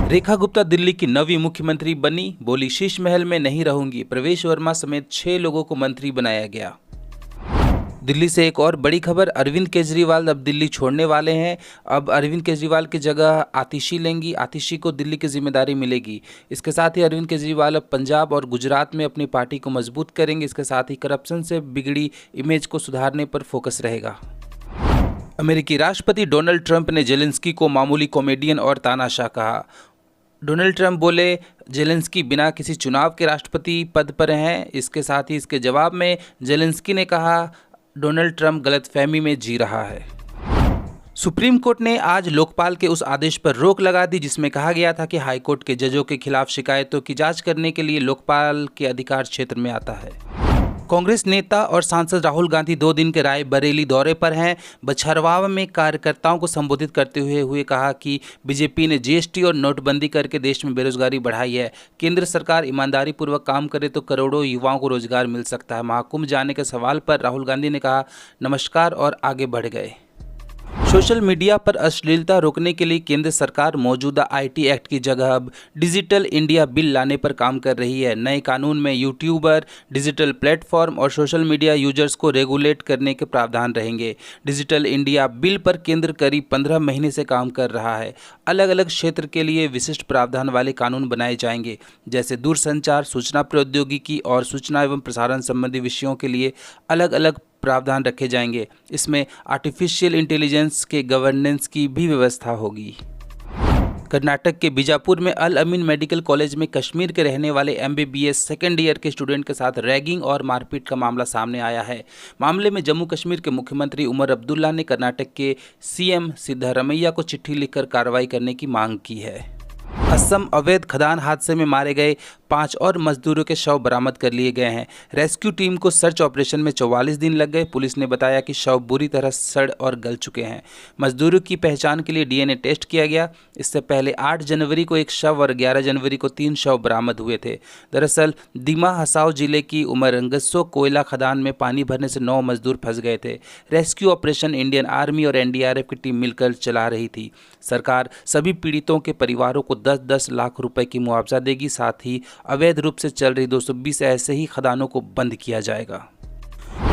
रेखा गुप्ता दिल्ली की नवी मुख्यमंत्री बनी, बोली शीश महल में नहीं रहूंगी। प्रवेश वर्मा समेत 6 लोगों को मंत्री बनाया गया। दिल्ली से एक और बड़ी खबर, अरविंद केजरीवाल अब दिल्ली छोड़ने वाले हैं। अब अरविंद केजरीवाल की जगह आतिशी लेंगी। आतिशी को दिल्ली की जिम्मेदारी मिलेगी। इसके साथ ही अरविंद केजरीवाल अब पंजाब और गुजरात में अपनी पार्टी को मजबूत करेंगे। इसके साथ ही करप्शन से बिगड़ी इमेज को सुधारने पर फोकस रहेगा। अमेरिकी राष्ट्रपति डोनाल्ड ट्रंप ने जेलेंस्की को मामूली कॉमेडियन और तानाशाह कहा। डोनाल्ड ट्रंप बोले जेलेंस्की बिना किसी चुनाव के राष्ट्रपति पद पर हैं। इसके साथ ही इसके जवाब में जेलेंस्की ने कहा डोनाल्ड ट्रंप गलतफहमी में जी रहा है। सुप्रीम कोर्ट ने आज लोकपाल के उस आदेश पर रोक लगा दी जिसमें कहा गया था कि हाईकोर्ट के जजों के खिलाफ शिकायतों की जांच करने के लिए लोकपाल के अधिकार क्षेत्र में आता है। कांग्रेस नेता और सांसद राहुल गांधी 2 दिन के रायबरेली दौरे पर हैं। बछरवावा में कार्यकर्ताओं को संबोधित करते हुए कहा कि बीजेपी ने जीएसटी और नोटबंदी करके देश में बेरोजगारी बढ़ाई है। केंद्र सरकार ईमानदारी पूर्वक काम करे तो करोड़ों युवाओं को रोजगार मिल सकता है। महाकुंभ जाने के सवाल पर राहुल गांधी ने कहा नमस्कार और आगे बढ़ गए। सोशल मीडिया पर अश्लीलता रोकने के लिए केंद्र सरकार मौजूदा आईटी एक्ट की जगह अब डिजिटल इंडिया बिल लाने पर काम कर रही है। नए कानून में यूट्यूबर, डिजिटल प्लेटफॉर्म और सोशल मीडिया यूजर्स को रेगुलेट करने के प्रावधान रहेंगे। डिजिटल इंडिया बिल पर केंद्र करीब 15 महीने से काम कर रहा है। अलग अलग क्षेत्र के लिए विशिष्ट प्रावधान वाले कानून बनाए जाएंगे, जैसे दूरसंचार, सूचना प्रौद्योगिकी और सूचना एवं प्रसारण संबंधी विषयों के लिए अलग अलग प्रावधान रखे जाएंगे। इसमें आर्टिफिशियल इंटेलिजेंस के गवर्नेंस की भी व्यवस्था होगी। कर्नाटक के बीजापुर में अल अमीन मेडिकल कॉलेज में कश्मीर के रहने वाले एमबीबीएस सेकेंड ईयर के स्टूडेंट के साथ रैगिंग और मारपीट का मामला सामने आया है। मामले में जम्मू कश्मीर के मुख्यमंत्री उमर अब्दुल्ला ने कर्नाटक के सीएम सिद्धारमैया को चिट्ठी लिखकर कार्रवाई करने की मांग की है। असम अवैध खदान हादसे में मारे गए 5 और मजदूरों के शव बरामद कर लिए गए हैं। रेस्क्यू टीम को सर्च ऑपरेशन में 44 दिन लग गए। पुलिस ने बताया कि शव बुरी तरह सड़ और गल चुके हैं। मजदूरों की पहचान के लिए डीएनए टेस्ट किया गया। इससे पहले 8 जनवरी को एक शव और 11 जनवरी को 3 शव बरामद हुए थे। दरअसल दिमा हसाओ जिले की उमरंगसो कोयला खदान में पानी भरने से 9 मजदूर फंस गए थे। रेस्क्यू ऑपरेशन इंडियन आर्मी और एनडीआरएफ की टीम मिलकर चला रही थी। सरकार सभी पीड़ितों के परिवारों को 10-10 लाख रुपए की मुआवजा देगी। साथ ही अवैध रूप से चल रही 220 ऐसे ही खदानों को बंद किया जाएगा।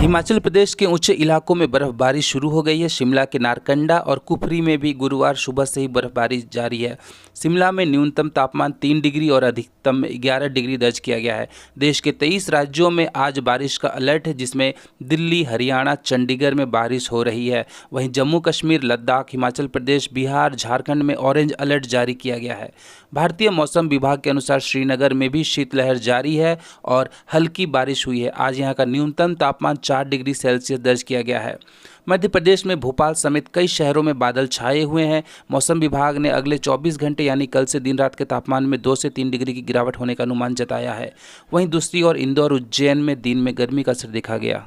हिमाचल प्रदेश के ऊंचे इलाकों में बर्फबारी शुरू हो गई है। शिमला के नारकंडा और कुफरी में भी गुरुवार सुबह से ही बर्फबारी जारी है। शिमला में न्यूनतम तापमान 3 डिग्री और अधिकतम 11 डिग्री दर्ज किया गया है। देश के 23 राज्यों में आज बारिश का अलर्ट है, जिसमें दिल्ली, हरियाणा, चंडीगढ़ में बारिश हो रही है। वहीं जम्मू कश्मीर, लद्दाख, हिमाचल प्रदेश, बिहार, झारखंड में ऑरेंज अलर्ट जारी किया गया है। भारतीय मौसम विभाग के अनुसार श्रीनगर में भी शीतलहर जारी है और हल्की बारिश हुई है। आज यहाँ का न्यूनतम तापमान 4 डिग्री सेल्सियस दर्ज किया गया है। मध्य प्रदेश में भोपाल समेत कई शहरों में बादल छाए हुए हैं। मौसम विभाग ने अगले 24 घंटे यानी कल से दिन रात के तापमान में 2 से 3 डिग्री की गिरावट होने का अनुमान जताया है। वहीं दूसरी ओर इंदौर, उज्जैन में दिन में गर्मी का असर देखा गया।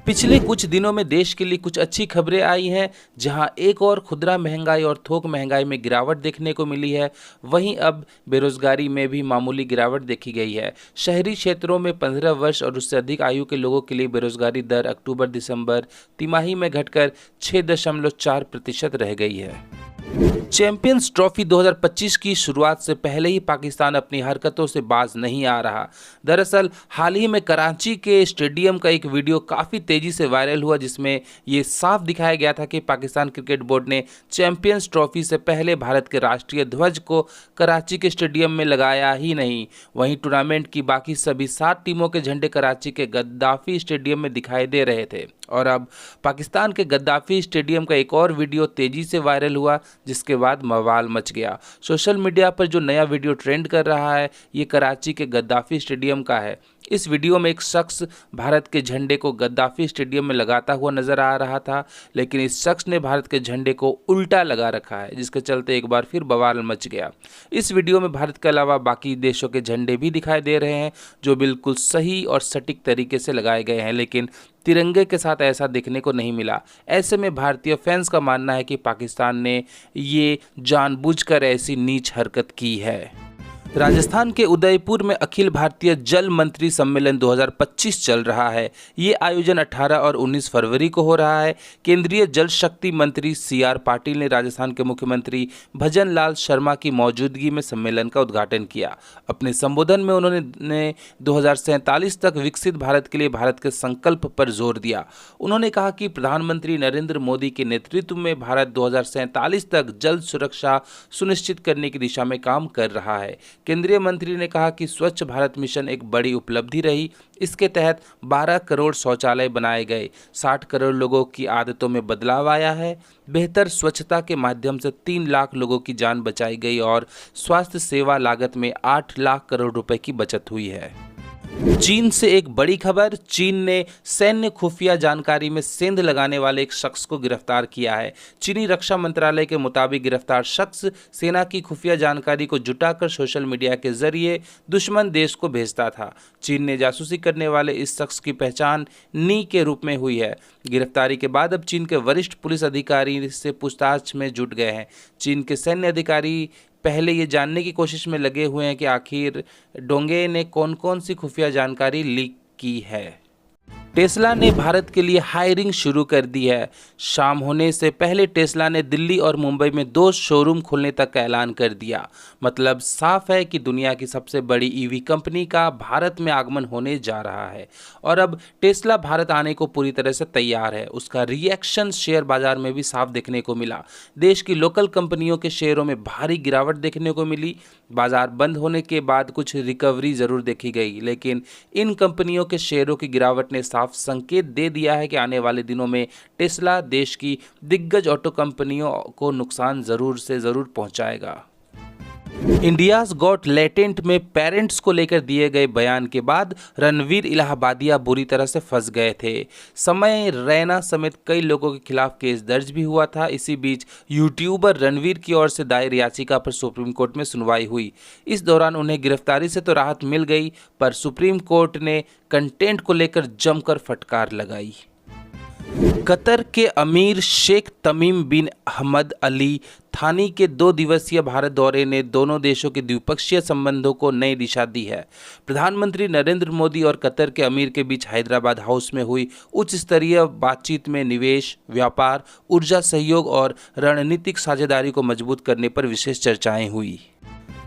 पिछले कुछ दिनों में देश के लिए कुछ अच्छी खबरें आई हैं, जहां एक और खुदरा महंगाई और थोक महंगाई में गिरावट देखने को मिली है। वहीं अब बेरोजगारी में भी मामूली गिरावट देखी गई है। शहरी क्षेत्रों में 15 वर्ष और उससे अधिक आयु के लोगों के लिए बेरोजगारी दर अक्टूबर-दिसंबर तिमाही में घटकर 6.4% रह गई है। चैंपियंस ट्रॉफी 2025 की शुरुआत से पहले ही पाकिस्तान अपनी हरकतों से बाज नहीं आ रहा। दरअसल हाल ही में कराची के स्टेडियम का एक वीडियो काफ़ी तेज़ी से वायरल हुआ, जिसमें ये साफ दिखाया गया था कि पाकिस्तान क्रिकेट बोर्ड ने चैंपियंस ट्रॉफी से पहले भारत के राष्ट्रीय ध्वज को कराची के स्टेडियम में लगाया ही नहीं। वहीं टूर्नामेंट की बाकी सभी 7 टीमों के झंडे कराची के गद्दाफी स्टेडियम में दिखाई दे रहे थे। और अब पाकिस्तान के गद्दाफी स्टेडियम का एक और वीडियो तेज़ी से वायरल हुआ, जिसके बाद बवाल मच गया। सोशल मीडिया पर जो नया वीडियो ट्रेंड कर रहा है, ये कराची के गद्दाफी स्टेडियम का है। इस वीडियो में एक शख्स भारत के झंडे को गद्दाफी स्टेडियम में लगाता हुआ नजर आ रहा था, लेकिन इस शख्स ने भारत के झंडे को उल्टा लगा रखा है, जिसके चलते एक बार फिर बवाल मच गया। इस वीडियो में भारत के अलावा बाकी देशों के झंडे भी दिखाई दे रहे हैं, जो बिल्कुल सही और सटीक तरीके से लगाए गए हैं, लेकिन तिरंगे के साथ ऐसा देखने को नहीं मिला। ऐसे में भारतीय फैंस का मानना है कि पाकिस्तान ने ये जानबूझकर ऐसी नीच हरकत की है। राजस्थान के उदयपुर में अखिल भारतीय जल मंत्री सम्मेलन 2025 चल रहा है। ये आयोजन 18 और 19 फरवरी को हो रहा है। केंद्रीय जल शक्ति मंत्री CR पाटिल ने राजस्थान के मुख्यमंत्री भजन लाल शर्मा की मौजूदगी में सम्मेलन का उद्घाटन किया। अपने संबोधन में उन्होंने 2047 तक विकसित भारत के लिए भारत के संकल्प पर जोर दिया। उन्होंने कहा कि प्रधानमंत्री नरेंद्र मोदी के नेतृत्व में भारत 2047 तक जल सुरक्षा सुनिश्चित करने की दिशा में काम कर रहा है। केंद्रीय मंत्री ने कहा कि स्वच्छ भारत मिशन एक बड़ी उपलब्धि रही। इसके तहत 12 करोड़ शौचालय बनाए गए, 60 करोड़ लोगों की आदतों में बदलाव आया है, बेहतर स्वच्छता के माध्यम से 3 लाख लोगों की जान बचाई गई और स्वास्थ्य सेवा लागत में 8 लाख करोड़ रुपए की बचत हुई है। चीन से एक बड़ी खबर। चीन ने सैन्य खुफिया जानकारी में सेंध लगाने वाले एक शख्स को गिरफ्तार किया है। चीनी रक्षा मंत्रालय के मुताबिक गिरफ्तार शख्स सेना की खुफिया जानकारी को जुटाकर सोशल मीडिया के जरिए दुश्मन देश को भेजता था। चीन ने जासूसी करने वाले इस शख्स की पहचान नी के रूप में हुई है। गिरफ्तारी के बाद अब चीन के वरिष्ठ पुलिस अधिकारी से पूछताछ में जुट गए हैं। चीन के सैन्य अधिकारी पहले ये जानने की कोशिश में लगे हुए हैं कि आखिर डोंगे ने कौन कौन सी खुफिया जानकारी लीक की है। टेस्ला ने भारत के लिए हायरिंग शुरू कर दी है। शाम होने से पहले टेस्ला ने दिल्ली और मुंबई में 2 शोरूम खोलने तक का ऐलान कर दिया। मतलब साफ है कि दुनिया की सबसे बड़ी ईवी कंपनी का भारत में आगमन होने जा रहा है और अब टेस्ला भारत आने को पूरी तरह से तैयार है। उसका रिएक्शन शेयर बाजार में भी साफ देखने को मिला। देश की लोकल कंपनियों के शेयरों में भारी गिरावट देखने को मिली। बाजार बंद होने के बाद कुछ रिकवरी जरूर देखी गई, लेकिन इन कंपनियों के शेयरों की गिरावट ने साफ संकेत दे दिया है कि आने वाले दिनों में टेस्ला देश की दिग्गज ऑटो कंपनियों को नुकसान जरूर से जरूर पहुंचाएगा। इंडियाज गॉट लेटेंट में पेरेंट्स को लेकर दिए गए बयान के बाद रणवीर इलाहाबादिया बुरी तरह से फंस गए थे। समय रैना समेत कई लोगों के खिलाफ केस दर्ज भी हुआ था। इसी बीच यूट्यूबर रणवीर की ओर से दायर याचिका पर सुप्रीम कोर्ट में सुनवाई हुई। इस दौरान उन्हें गिरफ्तारी से तो राहत मिल गई, पर सुप्रीम कोर्ट ने कंटेंट को लेकर जमकर फटकार लगाई। कतर के अमीर शेख तमीम बिन हमद अली थानी के 2 दिवसीय भारत दौरे ने दोनों देशों के द्विपक्षीय संबंधों को नई दिशा दी है। प्रधानमंत्री नरेंद्र मोदी और कतर के अमीर के बीच हैदराबाद हाउस में हुई उच्च स्तरीय बातचीत में निवेश, व्यापार, ऊर्जा सहयोग और रणनीतिक साझेदारी को मजबूत करने पर विशेष चर्चाएं हुई।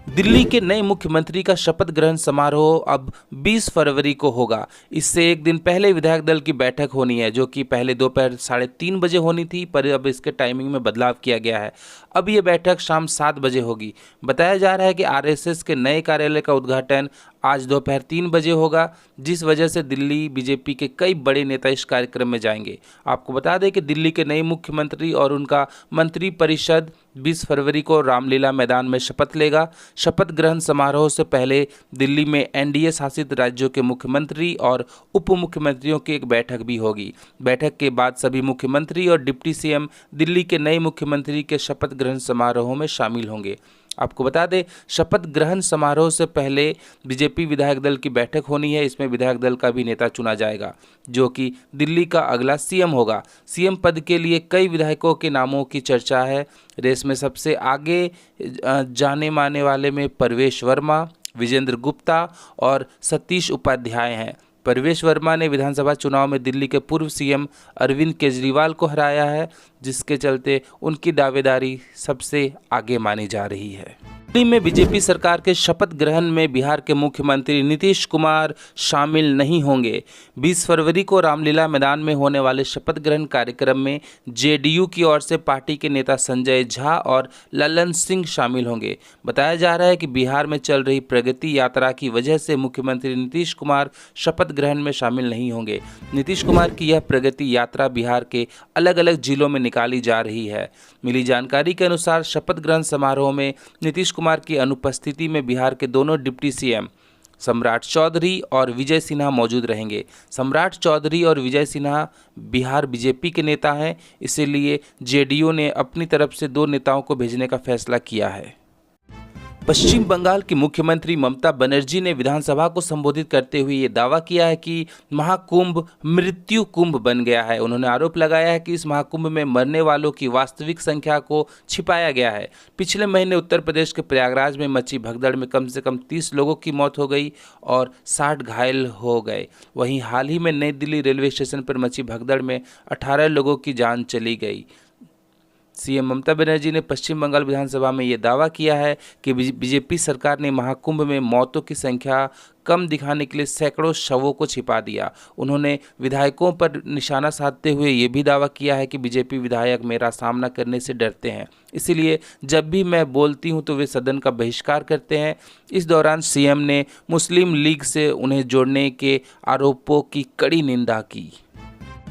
दिल्ली के नए मुख्यमंत्री का शपथ ग्रहण समारोह अब 20 फरवरी को होगा। इससे एक दिन पहले विधायक दल की बैठक होनी है, जो कि पहले दोपहर 3:30 बजे होनी थी, पर अब इसके टाइमिंग में बदलाव किया गया है। अब ये बैठक शाम 7 बजे होगी। बताया जा रहा है कि RSS के नए कार्यालय का उद्घाटन आज दोपहर 3 बजे होगा, जिस वजह से दिल्ली बीजेपी के कई बड़े नेता इस कार्यक्रम में जाएंगे। आपको बता दें कि दिल्ली के नए मुख्यमंत्री और उनका मंत्री परिषद 20 फरवरी को रामलीला मैदान में शपथ लेगा। शपथ ग्रहण समारोह से पहले दिल्ली में NDA शासित राज्यों के मुख्यमंत्री और उप मुख्यमंत्रियों की एक बैठक भी होगी। बैठक के बाद सभी मुख्यमंत्री और डिप्टी CM दिल्ली के नए मुख्यमंत्री के शपथ ग्रहण समारोह में शामिल होंगे। आपको बता दें, शपथ ग्रहण समारोह से पहले बीजेपी विधायक दल की बैठक होनी है। इसमें विधायक दल का भी नेता चुना जाएगा, जो कि दिल्ली का अगला CM होगा। CM पद के लिए कई विधायकों के नामों की चर्चा है। रेस में सबसे आगे जाने माने वाले में परवेश वर्मा, विजेंद्र गुप्ता और सतीश उपाध्याय हैं। परवेश वर्मा ने विधानसभा चुनाव में दिल्ली के पूर्व CM अरविंद केजरीवाल को हराया है, जिसके चलते उनकी दावेदारी सबसे आगे मानी जा रही है। दिल्ली में बीजेपी सरकार के शपथ ग्रहण में बिहार के मुख्यमंत्री नीतीश कुमार शामिल नहीं होंगे। 20 फरवरी को रामलीला मैदान में होने वाले शपथ ग्रहण कार्यक्रम में JDU की ओर से पार्टी के नेता संजय झा और ललन सिंह शामिल होंगे। बताया जा रहा है कि बिहार में चल रही प्रगति यात्रा की वजह से मुख्यमंत्री नीतीश कुमार शपथ ग्रहण में शामिल नहीं होंगे। नीतीश कुमार की यह प्रगति यात्रा बिहार के अलग अलग जिलों में निकाली जा रही है। मिली जानकारी के अनुसार शपथ ग्रहण समारोह में नीतीश कुमार की अनुपस्थिति में बिहार के दोनों डिप्टी CM सम्राट चौधरी और विजय सिन्हा मौजूद रहेंगे। सम्राट चौधरी और विजय सिन्हा बिहार बीजेपी के नेता हैं, इसीलिए JDU ने अपनी तरफ से 2 नेताओं को भेजने का फैसला किया है। पश्चिम बंगाल की मुख्यमंत्री ममता बनर्जी ने विधानसभा को संबोधित करते हुए ये दावा किया है कि महाकुंभ मृत्यु कुंभ बन गया है। उन्होंने आरोप लगाया है कि इस महाकुंभ में मरने वालों की वास्तविक संख्या को छिपाया गया है। पिछले महीने उत्तर प्रदेश के प्रयागराज में मची भगदड़ में कम से कम 30 लोगों की मौत हो गई और 60 घायल हो गए। वहीं हाल ही में नई दिल्ली रेलवे स्टेशन पर मची भगदड़ में 18 लोगों की जान चली गई। सीएम ममता बनर्जी ने पश्चिम बंगाल विधानसभा में ये दावा किया है कि बीजेपी सरकार ने महाकुंभ में मौतों की संख्या कम दिखाने के लिए सैकड़ों शवों को छिपा दिया। उन्होंने विधायकों पर निशाना साधते हुए ये भी दावा किया है कि बीजेपी विधायक मेरा सामना करने से डरते हैं, इसलिए जब भी मैं बोलती हूं तो वे सदन का बहिष्कार करते हैं। इस दौरान सीएम ने मुस्लिम लीग से उन्हें जोड़ने के आरोपों की कड़ी निंदा की।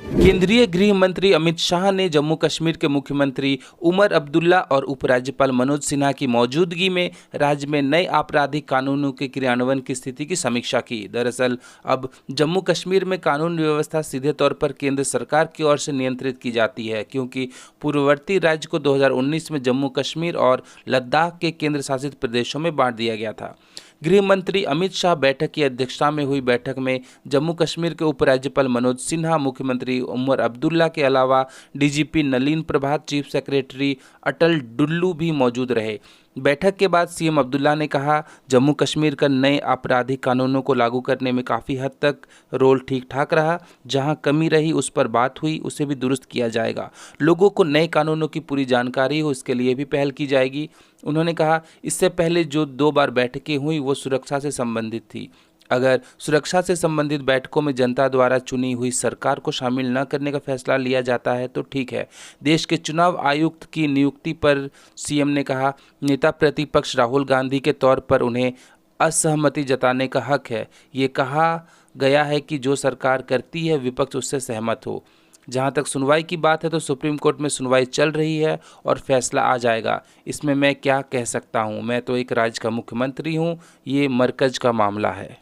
केंद्रीय गृह मंत्री अमित शाह ने जम्मू कश्मीर के मुख्यमंत्री उमर अब्दुल्ला और उपराज्यपाल मनोज सिन्हा की मौजूदगी में राज्य में नए आपराधिक कानूनों के क्रियान्वयन की स्थिति की समीक्षा की। दरअसल अब जम्मू कश्मीर में कानून व्यवस्था सीधे तौर पर केंद्र सरकार की ओर से नियंत्रित की जाती है, क्योंकि पूर्ववर्ती राज्य को 2019 में जम्मू कश्मीर और लद्दाख के केंद्र शासित प्रदेशों में बांट दिया गया था। गृह मंत्री अमित शाह बैठक की अध्यक्षता में हुई बैठक में जम्मू कश्मीर के उपराज्यपाल मनोज सिन्हा, मुख्यमंत्री उमर अब्दुल्ला के अलावा डीजीपी नलिन प्रभात, चीफ सेक्रेटरी अटल डुल्लू भी मौजूद रहे। बैठक के बाद सीएम अब्दुल्ला ने कहा, जम्मू कश्मीर का नए आपराधिक कानूनों को लागू करने में काफ़ी हद तक रोल ठीक ठाक रहा। जहां कमी रही उस पर बात हुई, उसे भी दुरुस्त किया जाएगा। लोगों को नए कानूनों की पूरी जानकारी हो, इसके लिए भी पहल की जाएगी। उन्होंने कहा, इससे पहले जो 2 बार बैठकें हुई वो सुरक्षा से संबंधित थी। अगर सुरक्षा से संबंधित बैठकों में जनता द्वारा चुनी हुई सरकार को शामिल न करने का फैसला लिया जाता है तो ठीक है। देश के चुनाव आयुक्त की नियुक्ति पर सीएम ने कहा, नेता प्रतिपक्ष राहुल गांधी के तौर पर उन्हें असहमति जताने का हक है। ये कहा गया है कि जो सरकार करती है विपक्ष उससे सहमत हो। जहां तक सुनवाई की बात है तो सुप्रीम कोर्ट में सुनवाई चल रही है और फैसला आ जाएगा। इसमें मैं क्या कह सकता हूं? मैं तो एक राज्य का मुख्यमंत्री हूं, ये मरकज का मामला है।